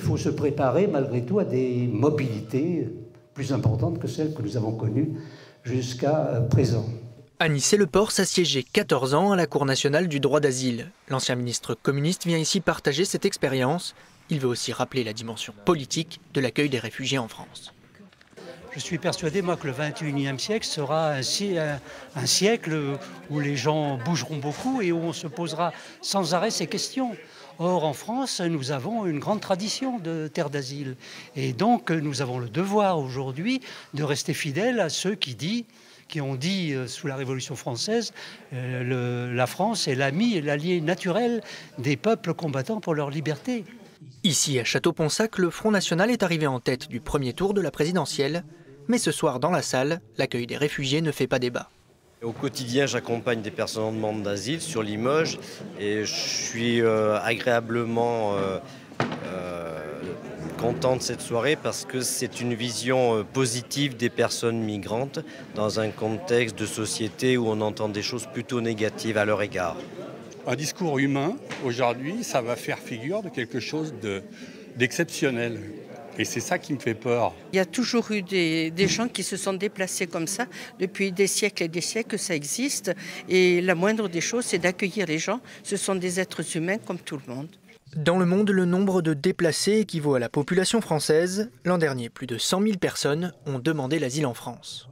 faut se préparer malgré tout à des mobilités plus importantes que celles que nous avons connues jusqu'à présent. Aniçet-le-Port s'assiégeait 14 ans à la Cour nationale du droit d'asile. L'ancien ministre communiste vient ici partager cette expérience. Il veut aussi rappeler la dimension politique de l'accueil des réfugiés en France. Je suis persuadé, moi, que le XXIe siècle sera un siècle où les gens bougeront beaucoup et où on se posera sans arrêt ces questions. Or, en France, nous avons une grande tradition de terre d'asile. Et donc, nous avons le devoir aujourd'hui de rester fidèles à ceux qui ont dit sous la Révolution française, la France est l'ami et l'allié naturel des peuples combattant pour leur liberté. Ici, à Château-Ponsac, le Front National est arrivé en tête du premier tour de la présidentielle. Mais ce soir, dans la salle, l'accueil des réfugiés ne fait pas débat. Au quotidien, j'accompagne des personnes en demande d'asile sur Limoges et je suis agréablement content de cette soirée parce que c'est une vision positive des personnes migrantes dans un contexte de société où on entend des choses plutôt négatives à leur égard. Un discours humain, aujourd'hui, ça va faire figure de quelque chose d'exceptionnel. Et c'est ça qui me fait peur. Il y a toujours eu des gens qui se sont déplacés comme ça. Depuis des siècles et des siècles, ça existe. Et la moindre des choses, c'est d'accueillir les gens. Ce sont des êtres humains comme tout le monde. Dans le monde, le nombre de déplacés équivaut à la population française. L'an dernier, plus de 100 000 personnes ont demandé l'asile en France.